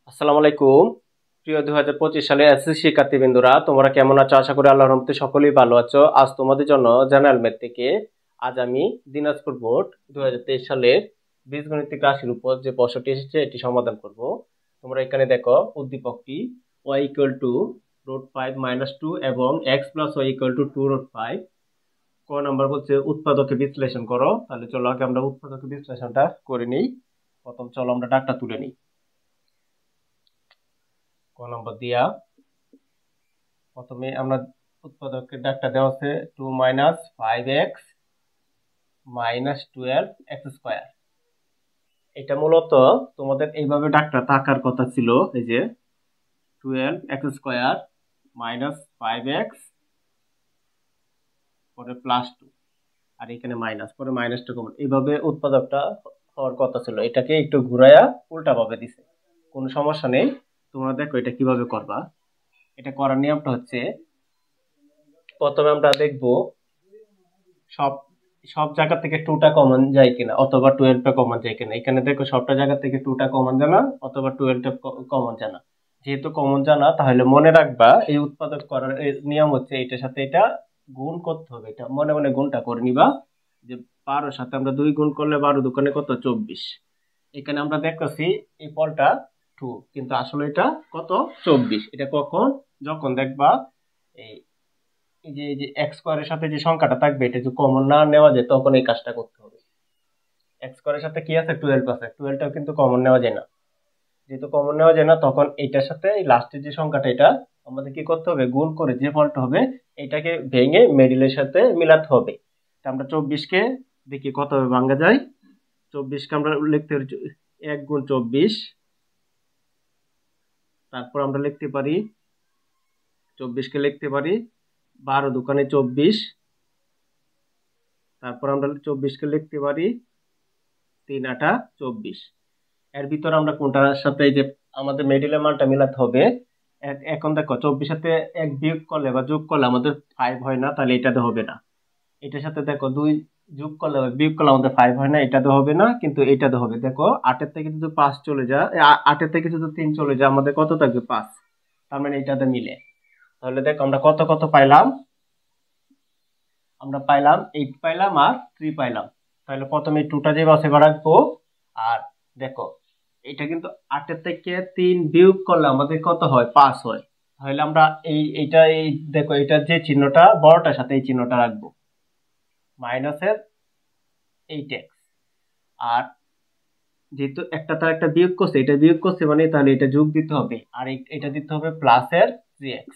আসসালামু আলাইকুম। প্রিয় 2025 সালে এসএসসি শিক্ষার্থীবৃন্দরা, তোমরা কেমন আছো? আশা করি আল্লাহর রহমতে সকলেই ভালো আছো। আজ তোমাদের জন্য জেনারেল ম্যাথ থেকে আমি দিনাজপুর বোর্ড 2023 সালের বীজগণিতিক রাশির উপর যে প্রশ্নটি এসেছে এটি সমাধান করব। তোমরা এখানে দেখো উদ্দীপকটি y √5 - 2 এবং x + y = 2√5। ক নাম্বার বলছে উৎপাদকে বিশ্লেষণ করো। তাহলে চলো আগে আমরা উৎপাদকে বিশ্লেষণটা করে নিই। প্রথম চলো আমরা ডাকটা তুলে নিই। ক নম্বর দিয়া প্রথমে আমরা উৎপাদকের ডাকটা দেওয়া আছে 2 - 5x - 12x²। এটা মূলত তোমাদের এইভাবে ডাকটা থাকার কথা ছিল, এই যে 12x² - 5x পরে +2 আর এখানে মাইনাস পরে -2 কমন, এইভাবে উৎপাদকটা হওয়ার কথা ছিল। এটাকে একটু ঘুরাইয়া উল্টা ভাবে দিছে, কোনো সমস্যা নেই। তোমরা দেখো এটা কিভাবে করবা। এটা করার নিয়মটা হচ্ছে, প্রথমে আমরা দেখব সব সব জায়গা থেকে 2টা কমন যায় কিনা অথবা 12টা কমন যায় কিনা। এখানে দেখো সবটা জায়গা থেকে 2টা কমন জানা অথবা 12টা কমন জানা। যেহেতু কমন জানা, তাহলে মনে রাখবা এই উৎপাদক করার নিয়ম হচ্ছে এটার সাথে এটা গুণ করতে হবে। এটা মনে মনে গুণটা করে নিবা, যে 12 সাথে আমরা 2 গুণ করলে 12 দুগুণে কত 24। এখানে আমরা দেখতেছি এই ফলটা 2, কিন্তু আসলে এটা কত 24। এটা কখন? যখন দেখবা এই এই যে x স্কয়ারের সাথে যে সংখ্যাটা থাকবে এটা যদি কমন না নেওয়া যায় তখন এই কাজটা করতে হবে। x স্কয়ারের সাথে কি আছে 12 আছে, 12টাও কিন্তু কমন নেওয়া যায় না। যেহেতু কমন নেওয়া যায় না, তখন এটার সাথে এই লাস্টের যে সংখ্যাটা এটা আমাদের কি করতে হবে, গুণ করে যে ফলটা হবে এটাকে ভেঙে মিডলের সাথে মিলাতে হবে। আমরা 24 কে দেখি কত ভাবে ভাঙা যায়। 24 কে আমরা লিখতে পারি 1 গুণ 24। তারপর আমরা লিখতে পারি 24 কে লিখতে পারি 12 দুগুণে 24। তারপর আমরা 24 কে লিখতে পারি 3 8 24। এর ভিতর আমরা কোনটার সাথে এই যে আমাদের মিডলের মানটা মিলাতে হবে। এখন দেখো 24 সাথে 1 বিয়োগ করলে বা যোগ করলে আমাদের 5 হয় না, তাহলে এটাতে হবে না। এটার সাথে দেখো 2 যোগ করলে বা বিয়োগ করলে আমাদের 5 হয় না, এটাতে হবে না, কিন্তু এটাতে হবে। দেখো 8 এর থেকে যদি 5 চলে যায়, 8 এর থেকে যদি 3 চলে যায় আমাদের কত থাকবে 5। তার মানে এটাতে মিলে। তাহলে দেখো আমরা কত কত পাইলাম। আমরা পাইলাম 8 পাইলাম আর 3 পাইলাম। তাহলে প্রথমে 2টা যে বসে রাখবো। আর দেখো এটা কিন্তু 8 এর থেকে 3 বিয়োগ করলে আমাদের কত হয় 5 হয়। তাহলে আমরা এইটা এই দেখো এটা যে চিহ্নটা বড়টার সাথে এই চিহ্নটা রাখবো, মাইনাসের 8x। আর যেহেতু একটা তার একটা বিয়োগ করছে, এটা বিয়োগ করছে মানে তাহলে এটা যোগ দিতে হবে, আর এটা দিতে হবে প্লাসের 3x।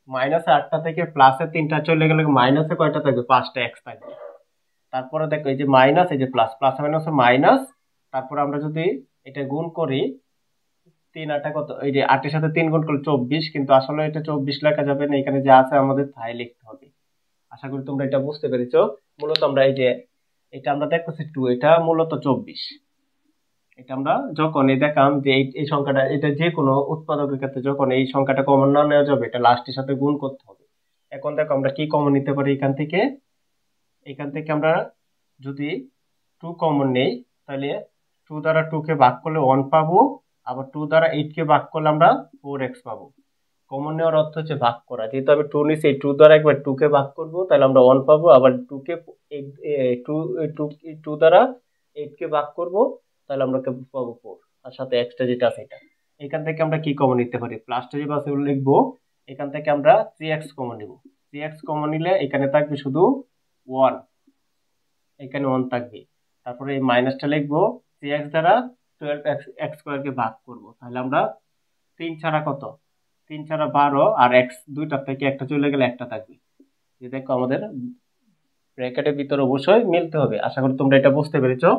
মাইনাসে 8টা থেকে প্লাসের 3টা চলে গেলে মাইনাসে কয়টা থাকবে 5টা x থাকবে। তারপরে দেখো এই যে মাইনাস এই যে প্লাস, প্লাস মাইনাস মাইনাস। তারপর আমরা যদি এটা গুণ করি 3 8 কত, এই যে 8 এর সাথে 3 গুণ করলে 24, কিন্তু আসলে এটা 24 লেখা যাবে না, এখানে যা আছে আমাদের তাই লিখতে হবে। আশা করি তোমরা এটা বুঝতে পেরেছো। মূলত আমরা এই যে এটা আমরা দেখতেছি 2, এটা মূলত 24। এটা আমরা যখন এই দেখাম যে এই সংখ্যাটা, এটা যে কোনো উৎপাদকের ক্ষেত্রে যখন এই সংখ্যাটা কমন না নেওয়া যাবে এটা লাস্টের সাথে গুণ করতে হবে। এখন দেখো আমরা কি কমন নিতে পারি এখান থেকে আমরা যদি 2 কমন নেই, তাহলে 2 দ্বারা 2 কে ভাগ করলে 1 পাবো, আবার 2 দ্বারা 8 কে ভাগ করলে আমরা 4x পাবো। কমন নেওয়ার অর্থ হচ্ছে ভাগ করা। যেহেতু আমি 2 নিছি, এই 2 দ্বারা একবার 2 কে ভাগ করব, তাহলে আমরা 1 পাবো। আবার 2 কে 2 দ্বারা 8 কে ভাগ করব, তাহলে আমরা পাবো 4, আর সাথে এক্সট্রা যেটা আছে এটা। এখান থেকে আমরা কি কমন নিতে পারি, প্লাসটা যে পাশে লিখবো, এখান থেকে আমরা 3x কমন নিব। 3x কমন নিলে এখানে থাকবে শুধু 1, এখানে 1 থাকবে। তারপরে এই মাইনাসটা লিখবো, 3x দ্বারা 12x² কে ভাগ করব, তাহলে আমরা 3 ছাড়া কত, 3 ছাড়া 12, আর x দুইটা থেকে একটা চলে গেলে একটা থাকবে। যে দেখো আমাদের ব্র্যাকেটের ভিতরে অবশ্যই মিলতে হবে। আশা করি তোমরা এটা বুঝতে পেরেছো।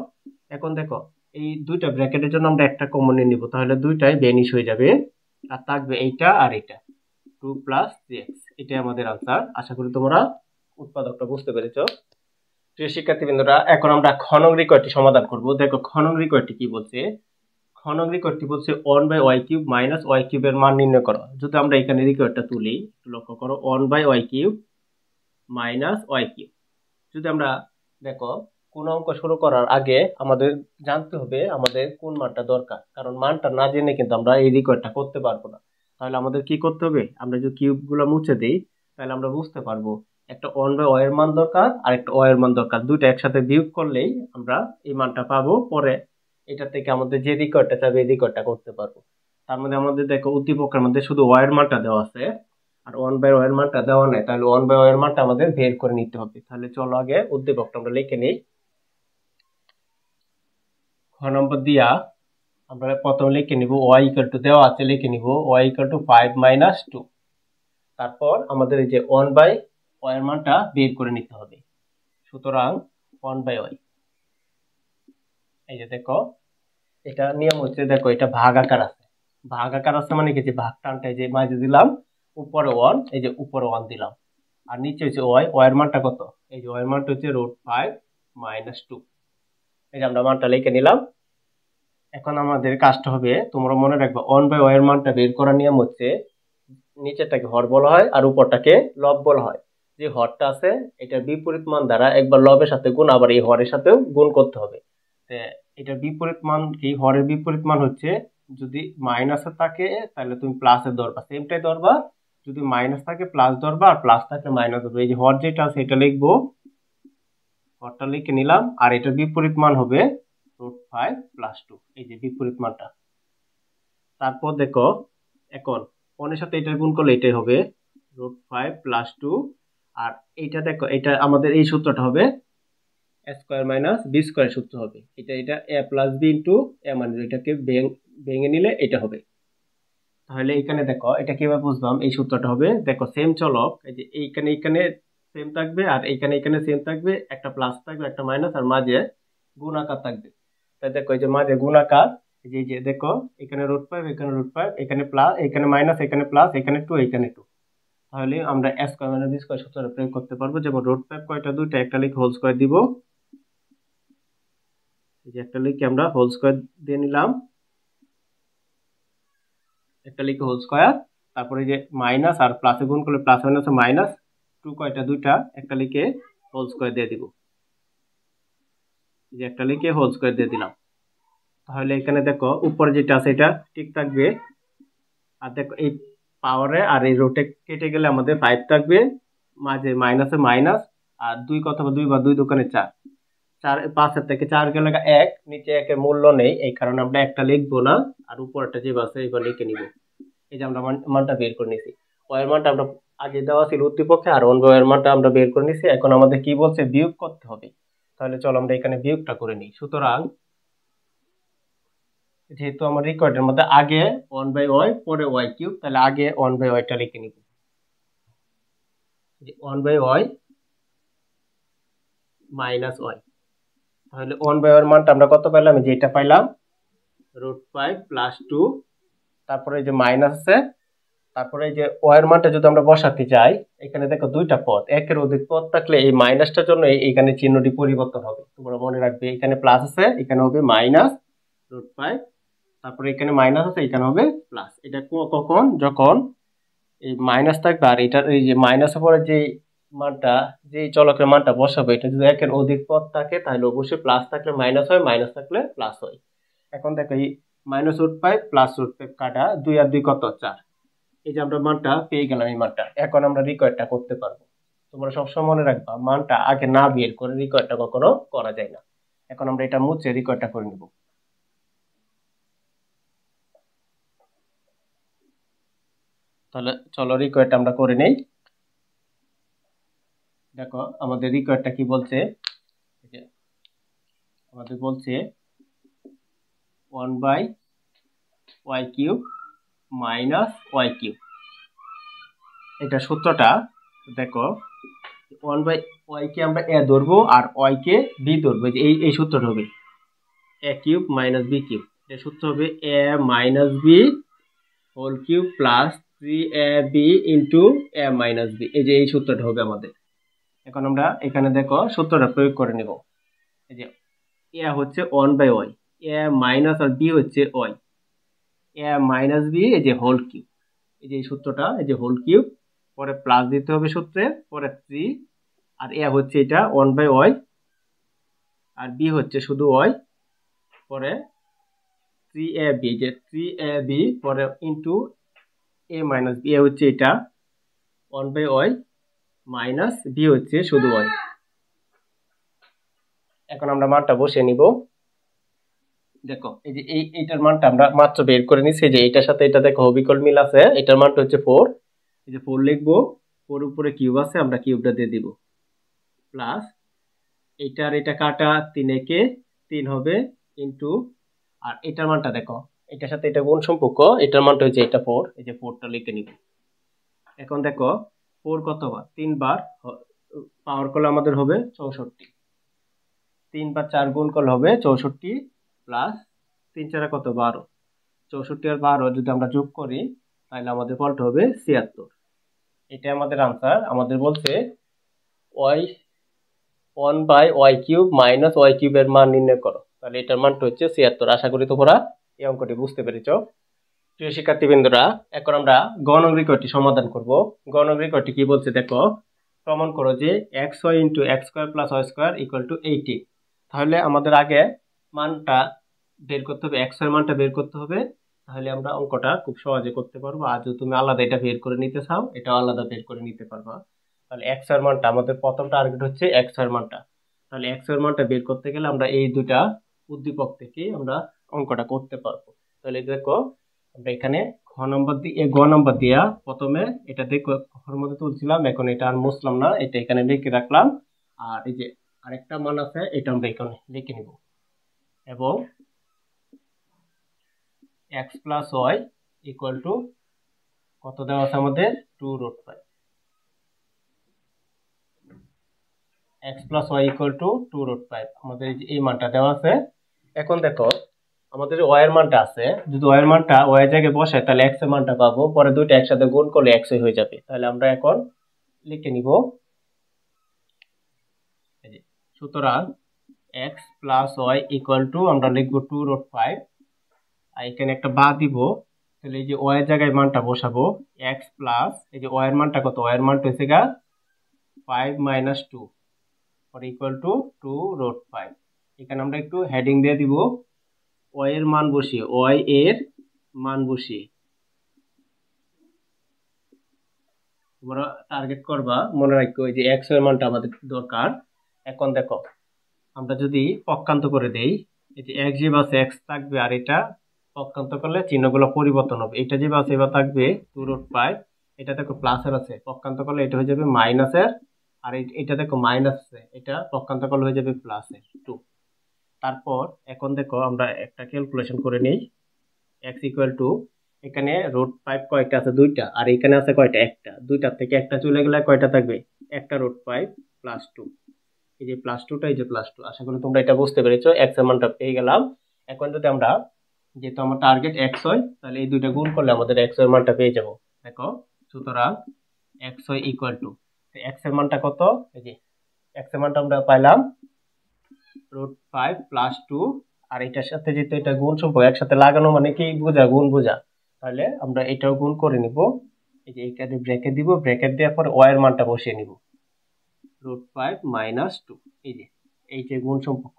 এখন দেখো এই দুইটা ব্র্যাকেটের জন্য আমরা একটা কমন নিয়ে নিব, তাহলে দুইটাই ভ্যানিশ হয়ে যাবে, আর থাকবে এইটা আর এটা 2 + 3x। এটাই আমাদের আনসার। আশা করি তোমরা উৎপাদকটা বুঝতে পেরেছো। প্রিয় শিক্ষার্থীবৃন্দরা, এখন আমরা খ নং রিকোয়েস্টটি সমাধান করব। দেখো খ নং রিকোয়েস্টটি কি বলছে। খ নং রিকোয়েস্টটি বলছে 1/y³ - y³ এর মান নির্ণয় করো। যদি আমরা এখানে রিকোয়েস্টটা তুলি, লক্ষ্য করো 1/y³ - y³। যদি আমরা দেখো কোন অঙ্ক শুরু করার আগে আমাদের জানতে হবে আমাদের কোন মানটা দরকার, কারণ মানটা না জেনে কিন্তু আমরা এই রিকোয়ারটা করতে পারবো না। তাহলে আমাদের কি করতে হবে, আমরা যদি কিউব গুলো মুছে দিই তাহলে আমরা বুঝতে পারবো একটা ওয়ান বাই ওয়াই এর মান দরকার আর একটা ওয়াই এর মান দরকার, দুইটা একসাথে বিয়োগ করলেই আমরা এই মানটা পাবো। পরে এটা থেকে আমাদের যে রিকোয়ারটা চাবে এই রিকোয়ারটা করতে পারবো। তার মধ্যে আমাদের দেখো উদ্দীপকের মধ্যে শুধু ওয়াই এর মানটা দেওয়া আছে আর ওয়ান বাই ওয়াই এর মানটা দেওয়া নাই, তাহলে ওয়ান বাই ওয়াই এর মানটা আমাদের বের করে নিতে হবে। তাহলে চলো আগে উদ্দীপকটা আমরা লিখে নিই। খ নম্বর দিয়া আমরা প্রথম লিখে নিব y ইকুয়াল টু দেওয়া আছে, লিখে নিব y ইকুয়াল টু 5 মাইনাস 2। তারপর আমাদের এই যে 1 বাই y এর মানটা বের করে নিতে হবে। সুতরাং 1 বাই y, এই যে দেখো এটা নিয়ম হচ্ছে, দেখো এটা ভাগ আকার আছে, ভাগ আকার আছে মানে কি, যে ভাগ টানটা এই যে মাঝে দিলাম, উপরে 1, এই যে উপরে 1 দিলাম, আর নিচে হচ্ছে y এর মানটা কত, এই যে y এর মানটা হচ্ছে √5 মাইনাস 2। এই যে আমরা মানটা লিখে নিলাম। এখন আমাদের কাজটা হবে, তোমরা মনে রাখবে 1 বাই ওয়াই এর মানটা বের করার নিয়ম হচ্ছে নিচেরটাকে হর বলা হয় আর উপরটাকে লব বলা হয়। যে হরটা আছে এটার বিপরীত মান দ্বারা একবার লবের সাথে গুণ, আবার এই হরের সাথেও গুণ করতে হবে। এটার বিপরীত মান কি, হরের বিপরীত মান হচ্ছে যদি মাইনাসে থাকে তাহলে তুমি প্লাসে ধরবা, সেমটাই ধরবা, যদি মাইনাস থাকে প্লাস ধরবা, আর প্লাস থাকলে মাইনাস ধরবা। এই যে হর যেটা আছে এটা লিখবো, হরটা লিখে নিলাম, আর এটার বিপরীত মান হবে √5 প্লাস 2, এই যে বিপরীত মানটা। তারপর দেখো এখন 1 এর সাথে এটার গুণ করলে এটাই হবে √5 প্লাস 2, আর এইটা দেখো এটা আমাদের এই সূত্রটা হবে a square minus b square সূত্র হবে। এটা a plus b into a minus, এটাকে ভেঙে নিলে এটা হবে। তাহলে এখানে দেখো এটা কিভাবে বুঝলাম, এই সূত্রটা হবে, দেখো সেম চলক, এই যে এইখানে সেম থাকবে আর এখানে সেম থাকবে, একটা প্লাস থাকবে একটা মাইনাস, আর মাঝে গুণাকার থাকবে। তাই দেখো এই যে মাঝে গুণাকার, এই যে দেখো এখানে √5 এখানে √5, এখানে প্লাস এখানে মাইনাস এখানে প্লাস এখানে 2 এখানে 2। তাহলে আমরা a square minus b square সূত্রটা প্রয়োগ করতে পারবো। যেমন √5 কয়টা, দুইটা, একটা লিখে হোল স্কয়ার দিব, এই যে একটা লিখে আমরা হোল স্কয়ার দিয়ে নিলাম, একটা লিখে হোল স্কয়ার। তারপরে যে মাইনাস আর প্লাসে গুণ করলে প্লাস মাইনাস মাইনাস 2 কয়টা, দুইটা, একটা লিখে হোল স্কয়ার দিয়ে দিব, এই যে একটা লিখে হোল স্কয়ার দিয়ে দিলাম। তাহলে এখানে দেখো উপরে যেটা আছে এটা ঠিক থাকবে, আর দেখো এই পাওয়ারে আর এই রোটে কেটে গেলে আমাদের 5 থাকবে, মাঝে মাইনাসে মাইনাস, আর 2 কত হবে, 2 বা 2 দোকানে 4, 4 5 এর থেকে 4 গেলে 1, নিচে একের মূল্য নেই, এই কারণে আমরা একটা লিখবো না, আর উপরটা যে আছে এবার লিখে নিব। এই যে আমরা মানটা বের করে নিছি, y এর মানটা আমরা আগে দেওয়া ছিল উদ্দীপকে, আর 1 বাই y এর মানটা আমরা বের করে নিছি। এখন আমাদের কি বলছে, বিয়োগ করতে হবে। তাহলে চলো আমরা এখানে বিয়োগটা করে নিই। সুতরাং যেহেতু আমার রিকোয়ার্ডের মধ্যে আগে 1 বাই ওয়াই পরে ওয়াই কিউব, তাহলে আগে 1 বাই ওয়াইটা লিখে নিব, 1 বাই ওয়াই মাইনাস ওয়াই। তাহলে 1 বাই ওয়াই মানটা আমরা কত পাইলাম, যে এটা পাইলাম √5 প্লাস 2, তারপরে এই যে মাইনাস আছে, তারপরে এই যে ওয়াই এর মানটা যদি আমরা বসাতে চাই, এখানে দেখো দুইটা পদ, একের অধিক পদ থাকলে এই মাইনাসটার জন্য এইখানে চিহ্নটি পরিবর্তন হবে। তোমরা মনে রাখবে এখানে প্লাস আছে, এখানে হবে মাইনাস √5, তারপরে এখানে মাইনাস আছে, এখানে হবে প্লাস। এটা কখন, যখন এই মাইনাস থাকবে আর এটার এই যে মাইনাসের পরে যে মানটা, যে চলকের মানটা বসাবে, এটা যদি একের অধিক পদ থাকে তাহলে অবশ্যই প্লাস থাকলে মাইনাস হয়, মাইনাস থাকলে প্লাস হয়। এখন দেখো এই মাইনাস √5 প্লাস √5 কাটা, 2 আর 2 কত, 4। এই যে আমরা মানটা পেয়ে গেলাম, এই মানটা। এখন আমরা রিকোয়ারটা করতে পারবো। তোমরা সবসময় মনে রাখবা মানটা আগে না বের করে রিকোয়ারটা কখনো করা যায় না। এখন আমরা এটা মুছে রিকোয়ারটা করে নিব। তাহলে চলো রিকোয়ারটা আমরা করে নেই। দেখো আমাদের রিকোয়ারটা কি বলছে, আমাদের বলছে 1 by y cube minus y cube. এটা সূত্রটা দেখো 1 বাই ওয়াই কে আমরা এ ধরবো আর ওয়াই কে বি ধরবো, এই সূত্রটা হবে A cube minus B cube. এটা সূত্র হবে A minus B whole cube plus 3ab into A minus B, এই যে এই সূত্রটা হবে আমাদের। এখন আমরা এখানে দেখো সূত্রটা প্রয়োগ করে নেব। এই যে এ হচ্ছে 1 বাই ওয়াই, এ মাইনাস আর বি হচ্ছে ওয়াই, এ মাইনাস বি, এই যে হোল কিউব, এই যে এই সূত্রটা, এই যে হোল কিউব, পরে প্লাস দিতে হবে সূত্রে, পরে 3, আর এ হচ্ছে এটা 1 বাই ওয়াই আর বি হচ্ছে শুধু ওয়াই, পরে 3ab, যে 3ab পরে ইন্টু a মাইনাস বি, এ হচ্ছে এটা 1/y মাইনাস বি হচ্ছে শুধু ওয়াই। এখন আমরা মানটা বসিয়ে নিব। দেখো এই যে এইটার মানটা আমরা মাত্র বের করে নিছি, যে এটার সাথে এটা দেখো অবিকল মিল আছে, এটার মানটা হচ্ছে 4। এই যে 4 লিখবো, 4 উপরে কিউব আছে, আমরা কিউবটা দিয়ে দিব, প্লাস এইটার এটা কাটা 3 একে 3 হবে ইন্টু, আর এটার মানটা দেখো এটার সাথে এটা গুণ সম্পর্ক, এটার মানটা হচ্ছে এটা 4, এই যে 4টা লিখে নিব। এখন দেখো 4 কতবার, 3 বার পাওয়ার করলে আমাদের হবে 64, 3 বার 4 গুণ করলে হবে 64 প্লাস 3 4 কত 12, 64 আর 12 যদি আমরা যোগ করি তাহলে আমাদের ফলটা হবে 76। এটা আমাদের আনসার। আমাদের বলছে y 1/y³ মাইনাস y³ এর মান নির্ণয় করো, তাহলে এটার মানটা হচ্ছে 76। আশা করি তোমরা এই অঙ্কটি বুঝতে পেরেছো। প্রিয় শিক্ষার্থীবৃন্দরা, এখন আমরা গ নং রিকোয়েস্টটি সমাধান করব। গ নং রিকোয়েস্টটি কি বলছে দেখো, প্রমাণ করো যে xy into x square plus y square equal to 80। তাহলে আমাদের আগে মানটা বের করতে হবে, এক্স এর মানটা বের করতে হবে, তাহলে আমরা অঙ্কটা খুব সহজে করতে পারবো। আর যদি তুমি আলাদা এটা বের করে নিতে চাও, এটাও আলাদা বের করে নিতে পারবা। তাহলে এক্স এর মানটা আমাদের প্রথম টার্গেট হচ্ছে এক্স এর মানটা। তাহলে এক্স এর মানটা বের করতে গেলে আমরা এই দুটা উদ্দীপক থেকে আমরা অঙ্কটা করতে পারবো। তাহলে দেখো আমরা এখানে গ নম্বর দিয়া প্রথমে এটা দেখো ঘর মধ্যে তুলছিলাম, এখন এটা আর মুছলাম না, এটা এখানে লিখে রাখলাম। আর এই যে আরেকটা মান আছে, এটা আমরা এখানে লিখে নিব, এবং x plus y equal to কত দেওয়া আছে আমাদের 2√5, x plus y equal to 2√5 আমাদের এই মানটা দেওয়া আছে। এখন দেখো আমাদের ওয়াই এর মানটা আছে, যদি ওয়াই এর মানটা ওয়াই এর জায়গায় বসে তাহলে x এর মানটা পাবো, পরে দুইটা একসাথে গুণ করলে x হয়ে যাবে। তাহলে আমরা এখন লিখে নিব, সুতরাং x plus y equal to আমরা লিখবো 2√5, আর এখানে একটা বা দিব, তাহলে এই যে ওয়াই এর জায়গায় মানটা বসাবো, x প্লাস এই যে ওয়াই এর মানটা কত, ওয়াই এর মানটা হচ্ছে 5 মাইনাস 2 আর ইকুয়াল টু 2√5। এখানে আমরা একটু হেডিং দিয়ে দিব, ওয়াই এর মান বসিয়ে, ওয়াই এর মান বসিয়ে তোমরা টার্গেট করবা, মনে রাখো এই যে x এর মানটা আমাদের দরকার। এখন দেখো আমরা যদি পক্ষান্ত করে দেই, এই যে x যেভাবে আছে x থাকবে, আর এটা পক্ষান্ত করলে চিহ্নগুলো পরিবর্তন হবে, এটা যেভাবে আছে এবার থাকবে 2√5, এটা দেখো প্লাসের আছে, পক্ষান্ত করলে এটা হয়ে যাবে মাইনাসের, আর এটা দেখো মাইনাস আছে, এটা পক্ষান্ত করলে হয়ে যাবে প্লাসের 2। তারপর এখন দেখো আমরা একটা ক্যালকুলেশন করে নেই, x ইকুয়াল টু এখানে √5 কয়টা আছে, দুইটা, আর এখানে আছে কয়টা, একটা, দুইটার থেকে একটা চলে গেলে কয়টা থাকবে, একটা √5 প্লাস 2, এই যে প্লাস 2টা, এই যে প্লাস 2। আশা করি তোমরা এটা বুঝতে পেরেছো, x এর মানটা পেয়ে গেলাম। এখন যদি আমরা, যেহেতু আমার টার্গেট x হয়, তাহলে এই দুইটা গুণ করলে আমাদের x এর মানটা পেয়ে যাব। দেখো সুতরাং x ইকুয়াল টু, x এর মানটা কত, এই যে x এর মানটা আমরা পাইলাম √5 প্লাস 2, আর এটার সাথে যেহেতু এটা গুণ সম্পর্ক, একসাথে লাগানো মানে কি বোঝা, গুণ বোঝা, তাহলে আমরা এটাও গুণ করে নিব, এই যে এখানে ব্র্যাকেট দিব, ব্র্যাকেট দেওয়ার পর y এর মানটা বসিয়ে নিব, √5 মাইনাস 2, এই যে গুণ সম্পর্ক।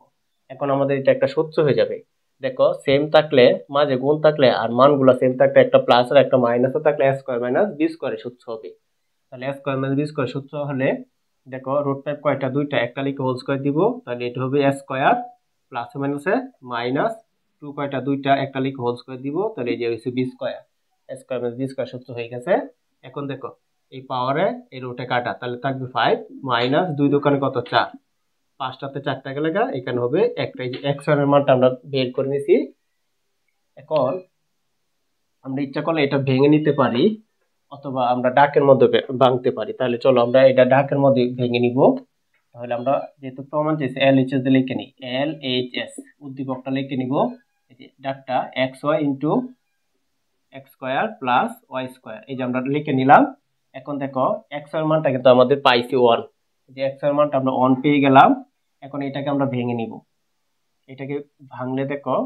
এখন আমাদের এটা একটা সূত্র হয়ে যাবে। দেখো সেম থাকলে, মাঝে গুণ থাকলে আর মানগুলো সেম থাকলে, একটা প্লাস আর একটা মাইনাস থাকলে a স্কয়ার মাইনাস b স্কয়ারের সূত্র হবে। তাহলে a square minus b square সূত্র হলে দেখো √5 কয়টা, দুইটা, একটা লিখে হোল স্কয়ার দিব, তাহলে এটা হবে a স্কয়ার প্লাস মাইনাসে মাইনাস 2 কয়টা, দুইটা, একটা লিখে হোল স্কয়ার দিব, তাহলে এই যে হইছে b square, a square minus b square সূত্র হয়ে গেছে। এখন দেখো এই পাওয়ারে এই রুটে কাটা, তাহলে থাকবে 5 মাইনাস 2 দোকানে কত, 4, 5টাতে 4টা গেলে এখানে হবে একটা, এই যে x এর মানটা আমরা বের করে নিয়েছি। এখন আমরা ইচ্ছা করলে এটা ভেঙে নিতে পারি, অথবা আমরা ডাকের মধ্যে ভাঙতে পারি। তাহলে চলো আমরা এটা ডাকের মধ্যে ভেঙে নিব। তাহলে আমরা যেহেতু প্রমাণ চেয়েছি LHS দিয়ে লিখে নিই, LHS উদ্দীপকটা লিখে নিব, এই যে ডাকটা xy into x square plus y square, এই যে আমরা লিখে নিলাম। এখন দেখো x এর মানটা কিন্তু আমাদের পাইছি 1, যে x এর মানটা আমরা 1 পেয়ে গেলাম। এখন এটাকে আমরা ভেঙে নিব, এটাকে ভাঙলে দেখো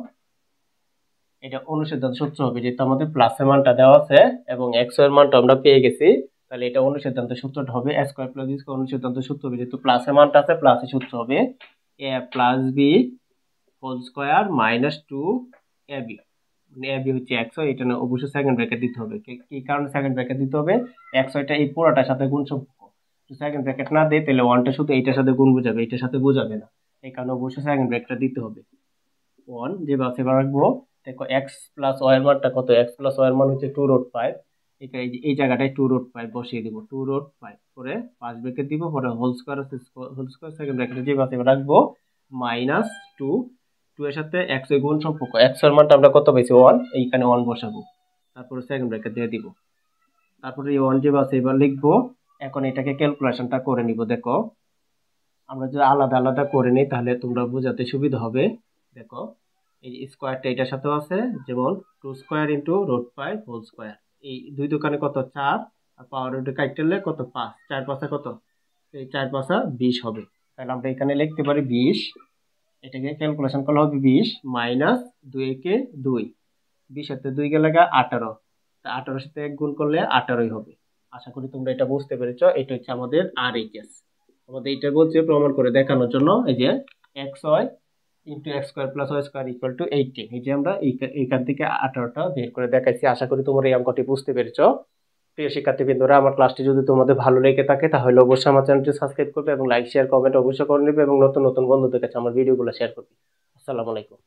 এটা অনুসিদ্ধান্ত সূত্র হবে, যেহেতু আমাদের প্লাসের মানটা দেওয়া আছে এবং x এর মানটা আমরা পেয়ে গেছি, তাহলে এটা অনুসিদ্ধান্ত সূত্রটা হবে a square plus b square, অনুসিদ্ধান্ত সূত্র হবে, যেহেতু প্লাসের মানটা আছে প্লাসের সূত্র হবে A plus B whole square minus 2ab, মানে ab হচ্ছে এক্স ওয়াই, এটা না অবশ্যই সেকেন্ড ব্র্যাকেট দিতে হবে। কি কারণে সেকেন্ড ব্র্যাকেট দিতে হবে? এক্স ওয়াইটা এই পুরোটার সাথে গুণ সম্পর্ক, সেকেন্ড ব্র্যাকেট না দেয় তাহলে ওয়ানটা শুধু এইটার সাথে গুণ বোঝাবে, এইটার সাথে বোঝাবে না, এই কারণে অবশ্যই সেকেন্ড ব্র্যাকেটটা দিতে হবে। ওয়ান যেভাবে সেভাবে রাখবো। দেখো এক্স প্লাস ওয়াই এর মানটা কত? এক্স প্লাস ওয়াই এর মান হচ্ছে 2√5, এই জায়গাটায় 2√5 বসিয়ে দিব, 2√5 পরে ফার্স্ট ব্র্যাকেট দিব, পরে হোল স্কোয়ার সেকেন্ড ব্র্যাকেটে যেভাবে সেভাবে রাখবো মাইনাস 2, 2 এর সাথে এক্স এর গুণ সম্পর্ক, এক্স এর মানটা আমরা কত পাইছি? 1, এইখানে 1 বসাবো, তারপরে সেকেন্ড ব্র্যাকেট দিয়ে দিব, তারপরে এই 1 যেভাবে সেভাবে লিখবো। এখন এটাকে ক্যালকুলেশনটা করে নিব। দেখো আমরা যদি আলাদা আলাদা করে নিই তাহলে তোমরা বোঝাতে সুবিধা হবে। দেখো এই স্কোয়ারটা এটার সাথেও আছে, যেমন 2 স্কোয়ার ইন্টু √5 হোল স্কোয়ার, এই দুই দোকানে কত? 4, আর পাওয়ার রুটে কাটলে কত? 5, 4 5 কত? এই 4 5 20 হবে। তাহলে আমরা এখানে লিখতে পারি 20, এটাকে ক্যালকুলেশন করলে হবে 20 মাইনাস 2 কে 2, 20 সাথে 2 গেলে 18, 18 সাথে 1 গুণ করলে 18ই হবে। আশা করি তোমরা এটা বুঝতে পেরেছো। এটা হচ্ছে আমাদের RHS। আমাদের এটা বলছে প্রমাণ করে দেখানোর জন্য, এই যে x y into x square plus y square equal to 18, এই যে আমরা এইখান থেকে 18টা বের করে দেখাইছি। আশা করি তোমরা এই অঙ্কটি বুঝতে পেরেছো। প্রিয় শিক্ষার্থীবৃন্দরা, আমার ক্লাসটি যদি তোমাদের ভালো লেগে থাকে তাহলে অবশ্যই আমার চ্যানেলটি সাবস্ক্রাইব করবে এবং লাইক শেয়ার কমেন্ট অবশ্যই করে নেবে এবং নতুন নতুন বন্ধুদের কাছে আমার ভিডিওগুলো শেয়ার করবে। আসসালামু আলাইকুম।